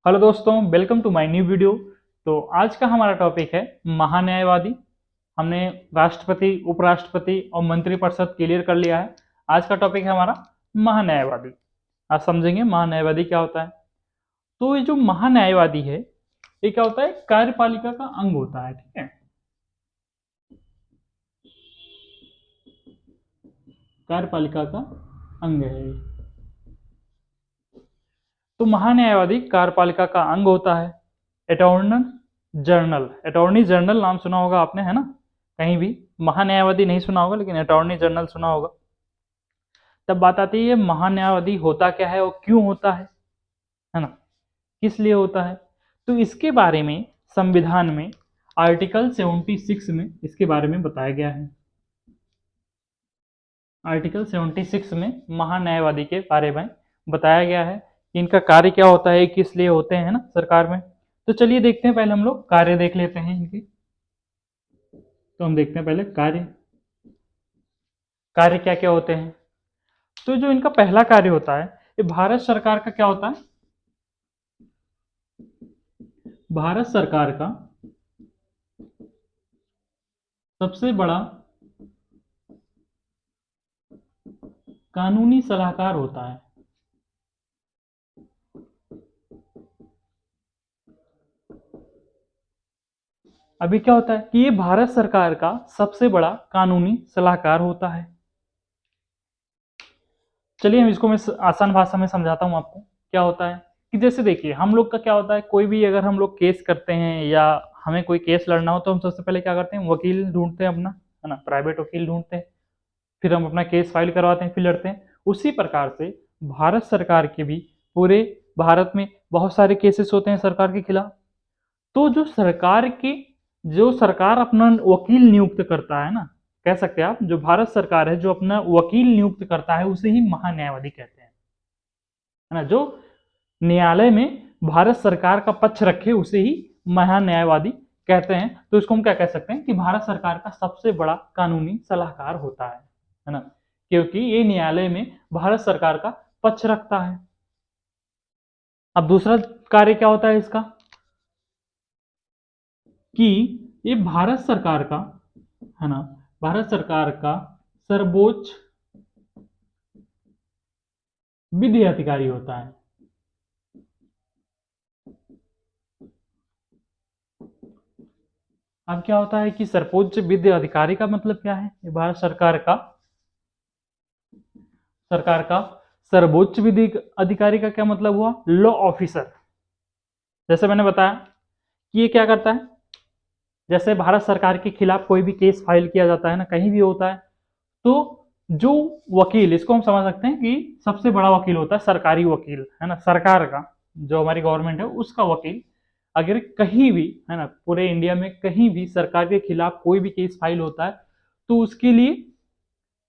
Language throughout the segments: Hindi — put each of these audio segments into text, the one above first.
हेलो दोस्तों, welcome to my new video. तो आज का हमारा टॉपिक है महान्यायवादी। हमने राष्ट्रपति, उपराष्ट्रपति और मंत्रिपरिषद क्लियर कर लिया है। आज का टॉपिक है हमारा महान्यायवादी। आज समझेंगे महान्यायवादी क्या होता है। तो ये जो महान्यायवादी है, ये क्या होता है? कार्यपालिका का अंग होता है। ठीक है, कार्यपालिका का अंग है। तो महान्यायवादी कार्यपालिका का अंग होता है। अटॉर्नी जनरल, अटॉर्नी जनरल नाम सुना होगा आपने, है ना? कहीं भी महान्यायवादी नहीं सुना होगा, लेकिन अटॉर्नी जनरल सुना होगा। तब बात आती है महान्यायवादी होता क्या है और क्यों होता है ना? किस लिए होता है? तो इसके बारे में संविधान में आर्टिकल 76 में इसके बारे में बताया गया है। आर्टिकल 76 में महान्यायवादी के बारे में बताया गया है कि इनका कार्य क्या होता है, किस लिए होते हैं ना सरकार में। तो चलिए देखते हैं, पहले हम लोग कार्य देख लेते हैं इनके। तो हम देखते हैं पहले कार्य, कार्य क्या क्या होते हैं। तो जो इनका पहला कार्य होता है, ये भारत सरकार का क्या होता है? भारत सरकार का सबसे बड़ा कानूनी सलाहकार होता है। अभी क्या होता है कि ये भारत सरकार का सबसे बड़ा कानूनी सलाहकार होता है। चलिए हम इसको मैं आसान भाषा में समझाता हूं आपको। क्या होता है कि जैसे देखिए, हम लोग का क्या होता है, कोई भी अगर हम लोग केस करते हैं या हमें कोई केस लड़ना हो, तो हम सबसे पहले क्या करते हैं? वकील ढूंढते हैं अपना, है ना? प्राइवेट वकील ढूंढते हैं, फिर हम अपना केस फाइल करवाते हैं, फिर लड़ते हैं। उसी प्रकार से भारत सरकार के भी पूरे भारत में बहुत सारे केसेस होते हैं सरकार के खिलाफ। तो जो सरकार अपना वकील नियुक्त करता है ना, कह सकते हैं आप, जो भारत सरकार है जो अपना वकील नियुक्त करता है, उसे ही महान्यायवादी कहते हैं, है ना? जो न्यायालय में भारत सरकार का पक्ष रखे, उसे ही महान्यायवादी कहते हैं। तो इसको हम क्या कह सकते हैं कि भारत सरकार का सबसे बड़ा कानूनी सलाहकार होता है ना? क्योंकि ये न्यायालय में भारत सरकार का पक्ष रखता है। अब दूसरा कार्य क्या होता है इसका, कि ये भारत सरकार का, है ना, भारत सरकार का सर्वोच्च विधि अधिकारी होता है। अब क्या होता है कि सर्वोच्च विधि अधिकारी का मतलब क्या है? ये भारत सरकार का सर्वोच्च विधि अधिकारी का क्या मतलब हुआ? Law officer. जैसे मैंने बताया कि ये क्या करता है, जैसे भारत सरकार के खिलाफ कोई भी केस फाइल किया जाता है ना, कहीं भी होता है, तो जो वकील, इसको हम समझ सकते हैं कि सबसे बड़ा वकील होता है सरकारी वकील, है ना? सरकार का, जो हमारी गवर्नमेंट है उसका वकील, अगर कहीं भी, है ना, पूरे इंडिया में कहीं भी सरकार के खिलाफ कोई भी केस फाइल होता है, तो उसके लिए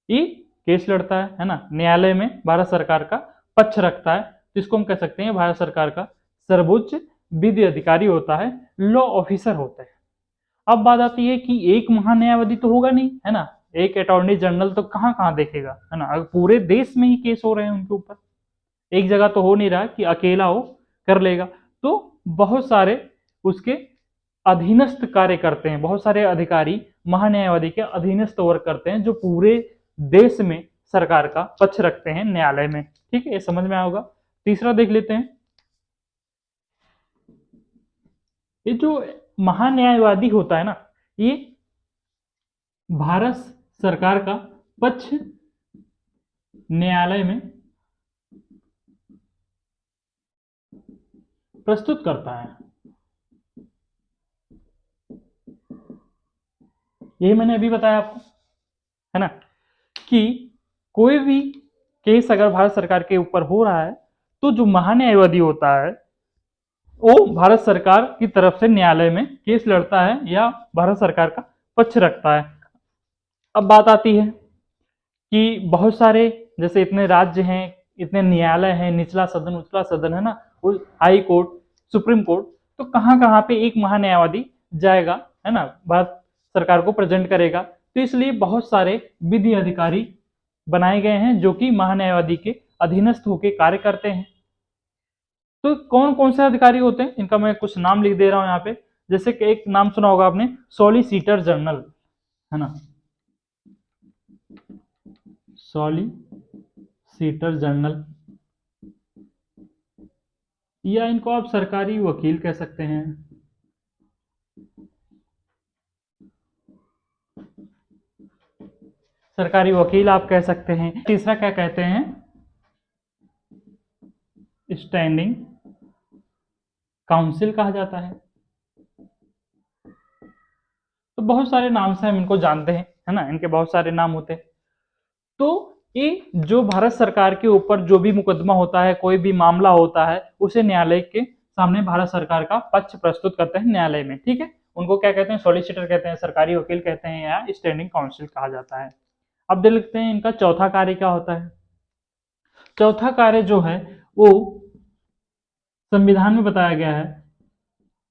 ये केस लड़ता है ना? न्यायालय में भारत सरकार का पक्ष रखता है। तो इसको हम कह सकते हैं भारत सरकार का सर्वोच्च विधि अधिकारी होता है, लॉ ऑफिसर होता है। अब बात आती है कि एक महान्यायवादी तो होगा नहीं, है ना? एक अटॉर्नी जनरल तो कहाँ कहाँ देखेगा, है ना? अगर पूरे देश में ही केस हो रहे हैं उनके ऊपर, एक जगह तो हो नहीं रहा कि अकेला वो कर लेगा। तो बहुत सारे उसके अधीनस्थ कार्य करते हैं, बहुत सारे अधिकारी महान्यायवादी के अधीनस्थ वर्क करते हैं, जो पूरे देश में सरकार का पक्ष रखते हैं न्यायालय में। ठीक है, ये समझ में आया होगा। तीसरा देख लेते हैं, ये जो महान्यायवादी होता है ना, ये भारत सरकार का पक्ष न्यायालय में प्रस्तुत करता है। यही मैंने अभी बताया आपको, है ना, कि कोई भी केस अगर भारत सरकार के ऊपर हो रहा है, तो जो महान्यायवादी होता है वो भारत सरकार की तरफ से न्यायालय में केस लड़ता है या भारत सरकार का पक्ष रखता है। अब बात आती है कि बहुत सारे, जैसे इतने राज्य हैं, इतने न्यायालय हैं, निचला सदन, उचला सदन, है ना, हाई कोर्ट, सुप्रीम कोर्ट, तो कहाँ कहाँ पे एक महान्यायवादी जाएगा, है ना, भारत सरकार को प्रेजेंट करेगा। तो इसलिए बहुत सारे विधि अधिकारी बनाए गए हैं जो कि महान्यायवादी के अधीनस्थ होकर कार्य करते हैं। तो कौन कौन से अधिकारी होते हैं इनका मैं कुछ नाम लिख दे रहा हूं यहाँ पे। जैसे कि एक नाम सुना होगा आपने, सॉलिसिटर जनरल, है ना, सॉलिसिटर जनरल, या इनको आप सरकारी वकील कह सकते हैं। सरकारी वकील आप कह सकते हैं। तीसरा क्या कहते हैं, स्टैंडिंग काउंसिल कहा जाता है। तो बहुत सारे नाम से हम इनको जानते हैं, है ना, इनके बहुत सारे नाम होते हैं। तो ये जो भारत सरकार के ऊपर जो भी मुकदमा होता है, कोई भी मामला होता है, उसे न्यायालय के सामने भारत सरकार का पक्ष प्रस्तुत करते हैं न्यायालय में, ठीक है। उनको क्या कहते हैं, सॉलिसिटर कहते हैं, सरकारी वकील कहते हैं, या स्टैंडिंग काउंसिल कहा जाता है। अब देखते हैं इनका चौथा कार्य क्या होता है। चौथा कार्य जो है वो संविधान में बताया गया है,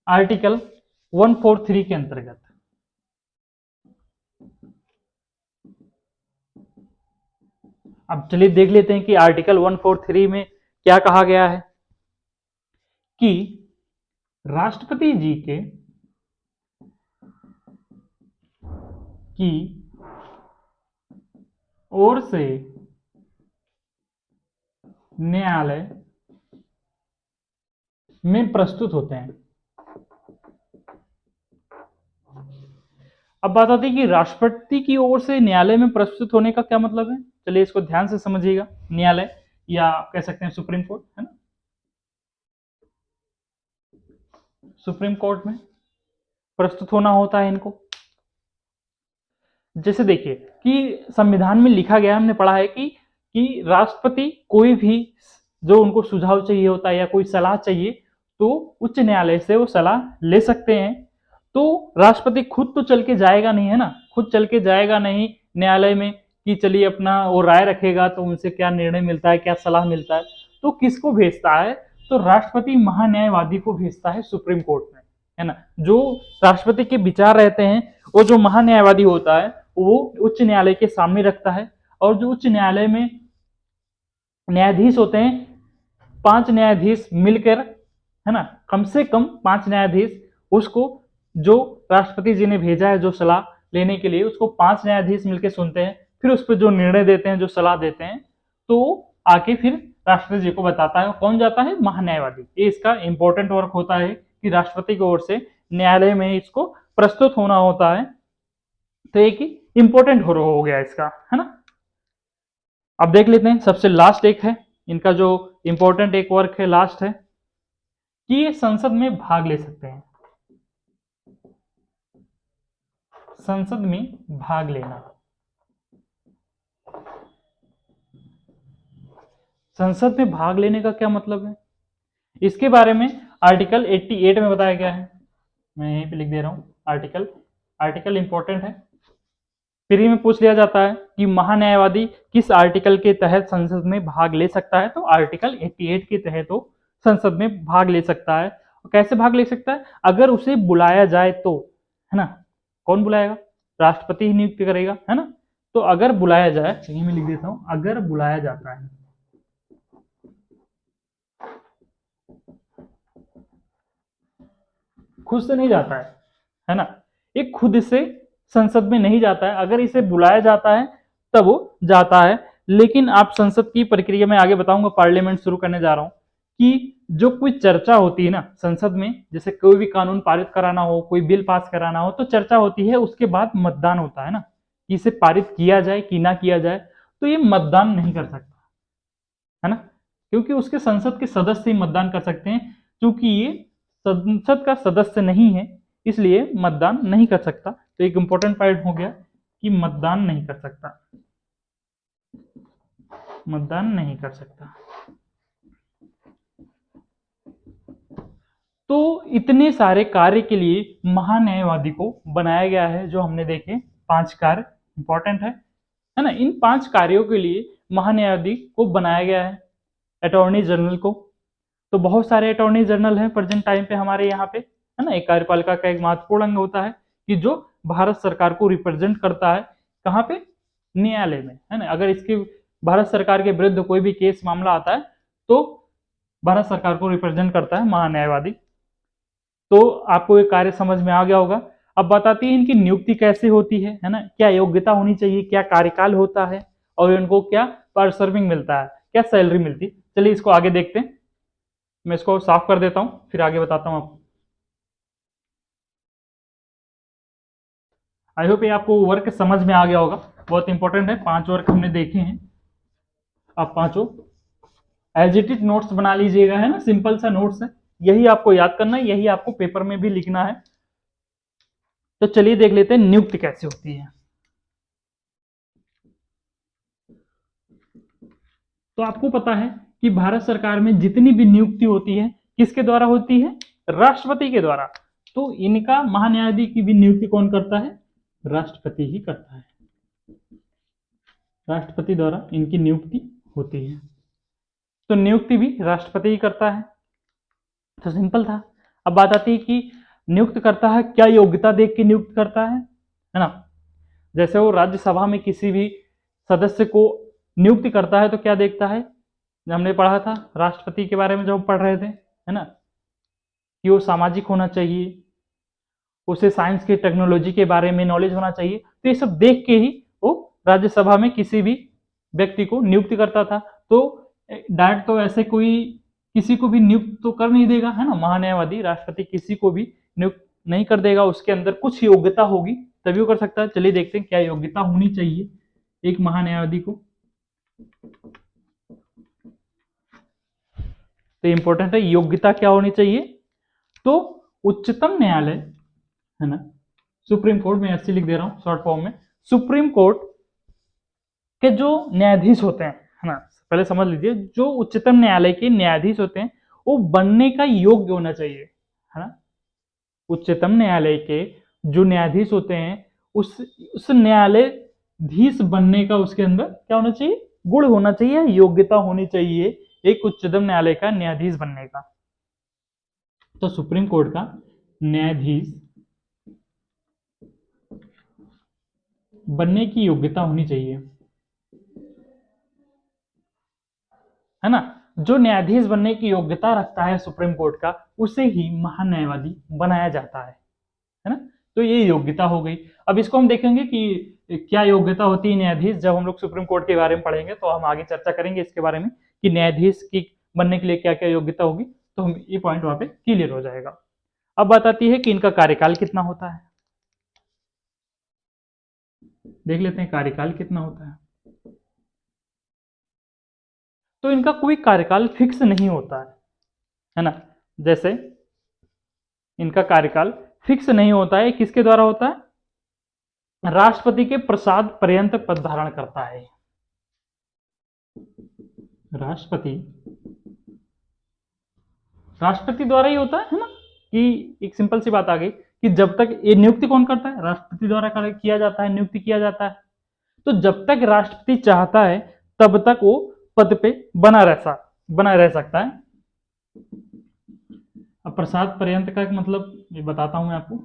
आर्टिकल 143 के अंतर्गत। अब चलिए देख लेते हैं कि आर्टिकल 143 में क्या कहा गया है, कि राष्ट्रपति जी की ओर से न्यायालय में प्रस्तुत होते हैं। अब बात आती है कि राष्ट्रपति की ओर से न्यायालय में प्रस्तुत होने का क्या मतलब है। चलिए इसको ध्यान से समझिएगा। न्यायालय, या कह सकते हैं सुप्रीम कोर्ट, है ना, सुप्रीम कोर्ट में प्रस्तुत होना होता है इनको। जैसे देखिए कि संविधान में लिखा गया, हमने पढ़ा है कि राष्ट्रपति कोई भी जो उनको सुझाव चाहिए होता है या कोई सलाह चाहिए तो उच्च न्यायालय से वो सलाह ले सकते हैं। तो राष्ट्रपति खुद तो चल के जाएगा नहीं, है ना, खुद चल के जाएगा नहीं न्यायालय में कि चलिए अपना वो राय रखेगा तो उनसे क्या निर्णय मिलता है, क्या सलाह मिलता है। तो किसको भेजता है, तो राष्ट्रपति महान्यायवादी को भेजता है सुप्रीम कोर्ट में, है ना। जो राष्ट्रपति के विचार रहते हैं वो जो महान्यायवादी होता है वो उच्च न्यायालय के सामने रखता है, और जो उच्च न्यायालय में न्यायाधीश होते हैं, 5 न्यायाधीश मिलकर, है ना, कम से कम 5 न्यायाधीश, उसको जो राष्ट्रपति जी ने भेजा है जो सलाह लेने के लिए, उसको 5 न्यायाधीश मिलकर सुनते हैं, फिर उस पर जो निर्णय देते हैं, जो सलाह देते हैं, तो आके फिर राष्ट्रपति जी को बताता है। कौन जाता है, महान्यायवादी। ये इसका इंपॉर्टेंट वर्क होता है कि राष्ट्रपति की ओर से न्यायालय में इसको प्रस्तुत होना होता है। तो एक इंपॉर्टेंट हो गया इसका, है ना। अब देख लेते हैं सबसे लास्ट एक है इनका जो इंपॉर्टेंट एक वर्क है, लास्ट है, कि ये संसद में भाग ले सकते हैं। संसद में भाग लेना, संसद में भाग लेने का क्या मतलब है, इसके बारे में आर्टिकल 88 में बताया गया है। मैं यहीं पे लिख दे रहा हूं, आर्टिकल इंपॉर्टेंट है, फ्री में पूछ लिया जाता है कि महान्यायवादी किस आर्टिकल के तहत संसद में भाग ले सकता है। तो आर्टिकल 88 के तहत वो संसद में भाग ले सकता है। कैसे भाग ले सकता है, अगर उसे बुलाया जाए तो, है ना। कौन बुलाएगा, राष्ट्रपति ही नियुक्त करेगा, है ना। तो अगर बुलाया जाए, यही मैं लिख देता हूं, अगर बुलाया जाता है, खुद से नहीं जाता है ना, ये खुद से संसद में नहीं जाता है, अगर इसे बुलाया जाता है तब वो जाता है। लेकिन आप संसद की प्रक्रिया में आगे बताऊंगा, पार्लियामेंट शुरू करने जा रहा हूं, कि जो कोई चर्चा होती है ना संसद में, जैसे कोई भी कानून पारित कराना हो, कोई बिल पास कराना हो, तो चर्चा होती है, उसके बाद मतदान होता है ना, कि इसे पारित किया जाए कि ना किया जाए। तो ये मतदान नहीं कर सकता, है ना, क्योंकि उसके संसद के सदस्य ही मतदान कर सकते हैं। क्योंकि ये संसद का सदस्य नहीं है इसलिए मतदान नहीं कर सकता। तो एक इंपॉर्टेंट पॉइंट हो गया कि मतदान नहीं कर सकता, मतदान नहीं कर सकता। तो इतने सारे कार्य के लिए महान्यायवादी को बनाया गया है, जो हमने देखे 5 कार्य इंपॉर्टेंट है ना। इन 5 कार्यों के लिए महान्यायवादी को बनाया गया है, अटॉर्नी जनरल को। तो बहुत सारे अटॉर्नी जनरल हैं प्रेजेंट टाइम पे हमारे यहाँ पे, है ना। एक कार्यपालिका का एक महत्वपूर्ण अंग होता है कि जो भारत सरकार को रिप्रेजेंट करता है, कहाँ पे, न्यायालय में, है ना। अगर इसके भारत सरकार के विरुद्ध कोई भी केस मामला आता है तो भारत सरकार को रिप्रेजेंट करता है महान्यायवादी। तो आपको ये कार्य समझ में आ गया होगा। अब बताती है इनकी नियुक्ति कैसे होती है ना, क्या योग्यता होनी चाहिए, क्या कार्यकाल होता है, और इनको क्या पर सर्विंग मिलता है, क्या सैलरी मिलती है। चलिए इसको आगे देखते हैं। मैं इसको साफ कर देता हूं, फिर आगे बताता हूं आपको। आई होप ये आपको वर्क समझ में आ गया होगा, बहुत इंपॉर्टेंट है। 5 वर्क हमने देखे हैं, आप पांचों एज इट इज नोट्स बना लीजिएगा, है ना, सिंपल सा नोट्स है, यही आपको याद करना है, यही आपको पेपर में भी लिखना है। तो चलिए देख लेते हैं नियुक्ति कैसे होती है। तो आपको पता है कि भारत सरकार में जितनी भी नियुक्ति होती है किसके द्वारा होती है, राष्ट्रपति के द्वारा। तो इनका महान्यायाधीश की भी नियुक्ति कौन करता है, राष्ट्रपति ही करता है, राष्ट्रपति द्वारा इनकी नियुक्ति होती है। तो नियुक्ति भी राष्ट्रपति ही करता है। तो सिंपल था। अब बात आती है कि नियुक्त करता है क्या योग्यता देख के नियुक्त करता है ना। जैसे वो राज्यसभा में किसी भी सदस्य को नियुक्ति करता है तो क्या देखता है, हमने पढ़ा था राष्ट्रपति के बारे में जब पढ़ रहे थे, है ना, कि वो सामाजिक होना चाहिए, उसे साइंस के टेक्नोलॉजी के बारे में नॉलेज होना चाहिए। तो ये सब देख के ही वो राज्यसभा में किसी भी व्यक्ति को नियुक्ति करता था। तो डायरेक्ट तो ऐसे कोई किसी को भी नियुक्त तो कर नहीं देगा, है ना, महान्यायवादी राष्ट्रपति किसी को भी नियुक्त नहीं कर देगा, उसके अंदर कुछ योग्यता होगी तभी वो कर सकता है। चलिए देखते हैं क्या योग्यता होनी चाहिए एक महान्यायवादी को। तो इंपॉर्टेंट है योग्यता क्या होनी चाहिए। तो उच्चतम न्यायालय, है ना, सुप्रीम कोर्ट में ऐसे लिख दे रहा हूं शॉर्ट फॉर्म में, सुप्रीम कोर्ट के जो न्यायाधीश होते हैं, है ना, पहले समझ लीजिए, जो उच्चतम न्यायालय के न्यायाधीश होते हैं वो बनने का योग्य होना चाहिए, है ना। उच्चतम न्यायालय के जो न्यायाधीश होते हैं उस न्यायालयधीश बनने का उसके अंदर क्या होना चाहिए, गुण होना चाहिए, योग्यता होनी चाहिए एक उच्चतम न्यायालय का न्यायाधीश बनने का। तो सुप्रीम कोर्ट का न्यायाधीश बनने की योग्यता होनी चाहिए, है ना। जो न्यायाधीश बनने की योग्यता रखता है सुप्रीम कोर्ट का, उसे ही महान्यायवादी बनाया जाता है ना। तो ये योग्यता हो गई। अब इसको हम देखेंगे कि क्या योग्यता होती है न्यायाधीश, जब हम लोग सुप्रीम कोर्ट के बारे में पढ़ेंगे तो हम आगे चर्चा करेंगे इसके बारे में कि न्यायाधीश की बनने के लिए क्या क्या योग्यता होगी। तो हम ये पॉइंट वहां पे क्लियर हो जाएगा। अब बात आती है कि इनका कार्यकाल कितना होता है। देख लेते हैं कार्यकाल कितना होता है। तो इनका कोई कार्यकाल फिक्स नहीं होता है ना। जैसे इनका कार्यकाल फिक्स नहीं होता है, किसके द्वारा होता है, राष्ट्रपति के प्रसाद पर्यंत पद धारण करता है। राष्ट्रपति द्वारा ही होता है ना, कि एक सिंपल सी बात आ गई कि जब तक ये नियुक्ति कौन करता है, राष्ट्रपति द्वारा किया जाता है, नियुक्ति किया जाता है। तो जब तक राष्ट्रपति चाहता है तब तक वो पद पे बना रह सकता है। अब प्रसाद पर्यंत का मतलब ये बताता हूं मैं आपको।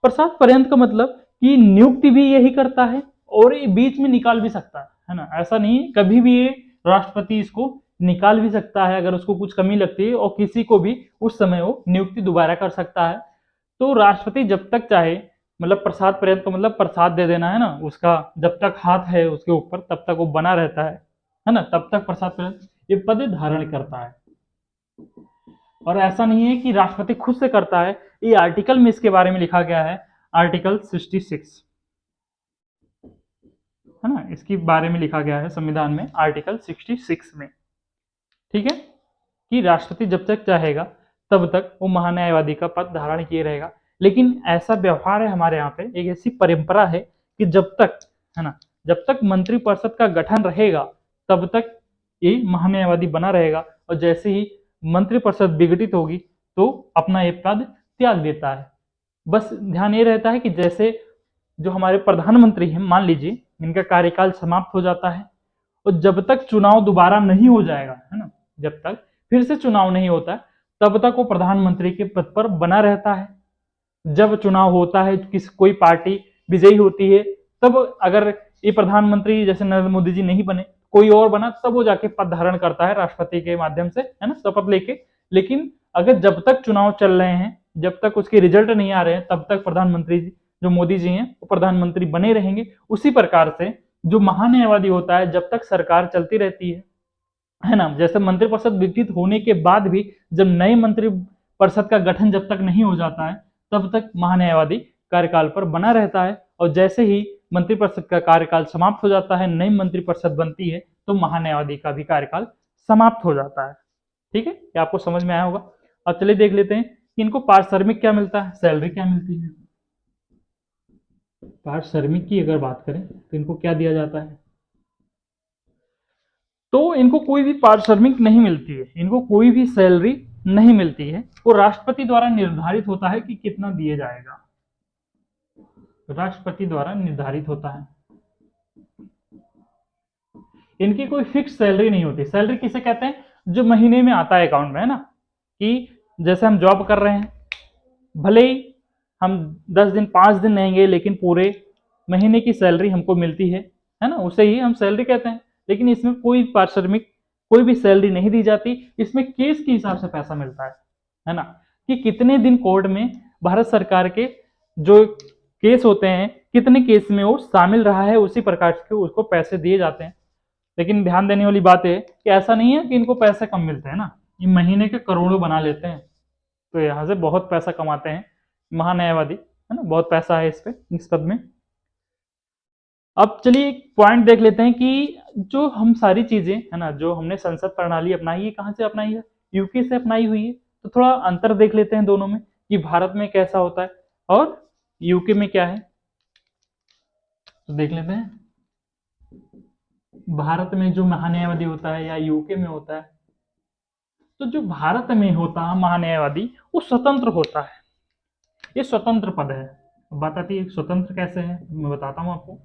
प्रसाद पर्यंत का मतलब कि नियुक्ति भी यही करता है और ये बीच में निकाल भी सकता है ना। ऐसा नहीं, कभी भी ये राष्ट्रपति इसको निकाल भी सकता है अगर उसको कुछ कमी लगती है, और किसी को भी उस समय वो नियुक्ति दोबारा कर सकता है। तो राष्ट्रपति जब तक चाहे, मतलब प्रसाद पर्यंत का मतलब प्रसाद दे देना, है ना, उसका जब तक हाथ है उसके ऊपर तब तक वो बना रहता है ना, तब तक प्रसाद पर्यंत ये पद धारण करता है। और ऐसा नहीं है कि राष्ट्रपति खुद से करता है, ये आर्टिकल में इसके बारे में लिखा गया है, आर्टिकल 66, है ना, इसके बारे में लिखा गया है संविधान में आर्टिकल 66 में, ठीक है, कि राष्ट्रपति जब तक चाहेगा तब तक वो महान्यायवादी का पद धारण किए रहेगा। लेकिन ऐसा व्यवहार है हमारे यहाँ पे, एक ऐसी परंपरा है कि जब तक, है ना, जब तक मंत्रिपरिषद का गठन रहेगा तब तक ये महान्यायवादी बना रहेगा, और जैसे ही मंत्रिपरिषद विघटित होगी तो अपना ये पद त्याग देता है। बस ध्यान ये रहता है कि जैसे जो हमारे प्रधानमंत्री हैं, मान लीजिए इनका कार्यकाल समाप्त हो जाता है और जब तक चुनाव दोबारा नहीं हो जाएगा, है ना, जब तक फिर से चुनाव नहीं होता है तब तक वो प्रधानमंत्री के पद पर बना रहता है। जब चुनाव होता है, कोई पार्टी विजयी होती है, तब अगर ये प्रधानमंत्री जैसे नरेंद्र मोदी जी नहीं बने कोई और बना तब वो जाके पद धारण करता है राष्ट्रपति के माध्यम से, है ना, शपथ लेके। लेकिन अगर जब तक चुनाव चल रहे हैं, जब तक उसके रिजल्ट नहीं आ रहे हैं, तब तक प्रधानमंत्री जो मोदी जी हैं वो प्रधानमंत्री बने रहेंगे। उसी प्रकार से जो महान्यायवादी होता है, जब तक सरकार चलती रहती है ना, जैसे मंत्रिपरिषद विकसित होने के बाद भी जब नए मंत्रिपरिषद का गठन जब तक नहीं हो जाता है, तब तक महान्यायवादी कार्यकाल पर बना रहता है। और जैसे ही मंत्रिपरिषद का कार्यकाल समाप्त हो जाता है, नई मंत्रिपरिषद बनती है, तो महान्यायवादी का भी कार्यकाल समाप्त हो जाता है। ठीक है, ये आपको समझ में आया होगा। अब चलिए देख लेते हैं कि इनको पारिश्रमिक क्या मिलता है, सैलरी क्या मिलती है। पारिश्रमिक की अगर बात करें तो इनको क्या दिया जाता है, तो इनको कोई भी पारिश्रमिक नहीं मिलती है, इनको कोई भी सैलरी नहीं मिलती है। वो राष्ट्रपति द्वारा निर्धारित होता है कि कितना दिया जाएगा, राष्ट्रपति द्वारा निर्धारित होता है। इनकी कोई फिक्स सैलरी नहीं होती। सैलरी किसे कहते हैं, जो महीने में आता है अकाउंट में, है ना, कि जैसे हम जॉब कर रहे हैं, भले ही हम 10 दिन 5 दिन रहेंगे, लेकिन पूरे महीने की सैलरी हमको मिलती है ना, उसे ही हम सैलरी कहते हैं। लेकिन इसमें कोई पारिश्रमिक, कोई भी सैलरी नहीं दी जाती। इसमें केस के हिसाब से पैसा मिलता है ना, कि कितने दिन कोर्ट में भारत सरकार के जो केस होते हैं, कितने केस में वो शामिल रहा है, उसी प्रकार के उसको पैसे दिए जाते हैं। लेकिन ध्यान देने वाली बात है कि ऐसा नहीं है कि इनको पैसे कम मिलते हैं ना, ये महीने के करोड़ों बना लेते हैं। तो यहाँ से बहुत पैसा कमाते हैं महान्यायवादी, है ना, बहुत पैसा है इस पे, इस पद में। अब चलिए एक पॉइंट देख लेते हैं कि जो हम सारी चीजें, है ना, जो हमने संसद प्रणाली अपनाई है, कहाँ से अपनाई है, यूके से अपनाई हुई है। तो थोड़ा अंतर देख लेते हैं दोनों में कि भारत में कैसा होता है और यूके में क्या है। तो देख लेते हैं भारत में जो महान्यायवादी होता है या यूके में होता है। तो जो भारत में होता है महान्यायवादी, वो स्वतंत्र होता है, ये स्वतंत्र पद है। बात आती है स्वतंत्र कैसे है, मैं बताता हूं आपको।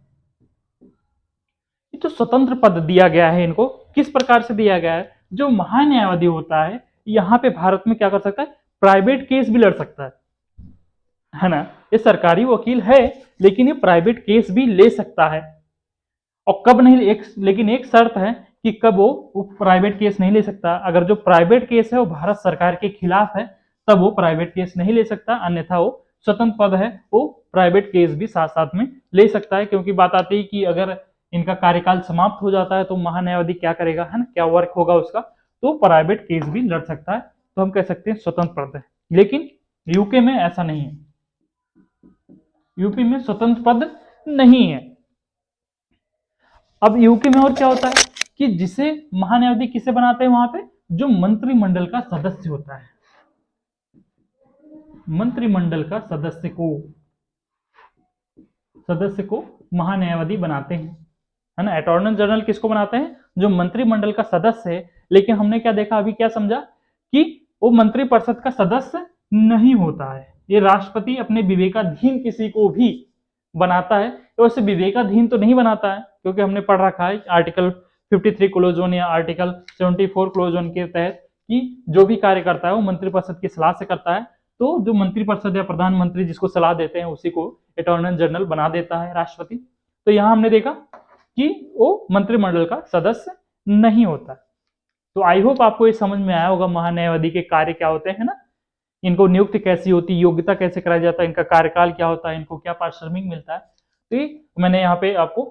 ये जो स्वतंत्र पद दिया गया है, इनको किस प्रकार से दिया गया है, जो महान्यायवादी होता है यहाँ पे भारत में क्या कर सकता है, प्राइवेट केस भी लड़ सकता है ना। ये सरकारी वकील है, लेकिन ये प्राइवेट केस भी ले सकता है। और कब नहीं, लेकिन एक शर्त है कि कब वो प्राइवेट केस नहीं ले सकता। अगर जो प्राइवेट केस है वो भारत सरकार के खिलाफ है, तब वो प्राइवेट केस नहीं ले सकता, अन्यथा वो स्वतंत्र पद है, वो प्राइवेट केस भी साथ साथ में ले सकता है। क्योंकि बात आती है कि अगर इनका कार्यकाल समाप्त हो जाता है तो महान्यायवादी क्या करेगा, है ना, क्या वर्क होगा उसका, तो प्राइवेट केस भी लड़ सकता है। तो हम कह सकते हैं स्वतंत्र पद है। लेकिन यूके में ऐसा नहीं है, यूपी में स्वतंत्र पद नहीं है। अब यूके में और क्या होता है कि जिसे महान्यायवादी किसे बनाते हैं वहां पे, जो मंत्रिमंडल का सदस्य होता है, मंत्रिमंडल का सदस्य को महान्यायवादी बनाते हैं, है ना। अटॉर्नी जनरल किसको बनाते हैं, जो मंत्रिमंडल का सदस्य है। लेकिन हमने क्या देखा, अभी क्या समझा कि वो मंत्रिपरिषद का सदस्य नहीं होता है, ये राष्ट्रपति अपने विवेकाधीन किसी को भी बनाता है। तो वैसे विवेकाधीन तो नहीं बनाता है, क्योंकि हमने पढ़ रखा है आर्टिकल 53 क्लोज 1 या आर्टिकल 74 क्लोज 1 के तहत कि जो भी कार्य करता है वो मंत्रिपरिषद की सलाह से करता है। तो जो मंत्रिपरिषद या प्रधानमंत्री जिसको सलाह देते हैं, उसी को अटॉर्नी जनरल बना देता है राष्ट्रपति। तो यहाँ हमने देखा कि वो मंत्रिमंडल का सदस्य नहीं होता। तो आई होप आपको ये समझ में आया होगा महान्यायवादी के कार्य क्या होते हैं ना, इनको नियुक्ति कैसी होती है, योग्यता कैसे कराया जाता है, इनका कार्यकाल क्या होता है, इनको क्या पारिश्रमिक मिलता है। तो ये मैंने यहाँ पे आपको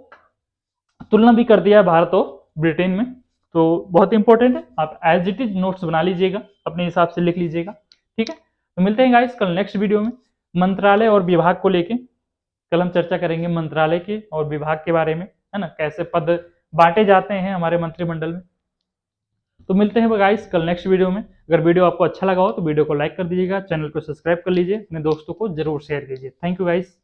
तुलना भी कर दिया है भारत और ब्रिटेन में। तो बहुत इंपॉर्टेंट है, आप एज इट इज नोट्स बना लीजिएगा, अपने हिसाब से लिख लीजिएगा। ठीक है, तो मिलते हैं गाइस कल नेक्स्ट वीडियो में। मंत्रालय और विभाग को लेके कल हम चर्चा करेंगे, मंत्रालय के और विभाग के बारे में, है ना, कैसे पद बांटे जाते हैं हमारे मंत्रिमंडल में। तो मिलते हैं गाइस कल नेक्स्ट वीडियो में। अगर वीडियो आपको अच्छा लगा हो तो वीडियो को लाइक कर दीजिएगा, चैनल को सब्सक्राइब कर लीजिए, अपने दोस्तों को जरूर शेयर कीजिए। Thank you guys.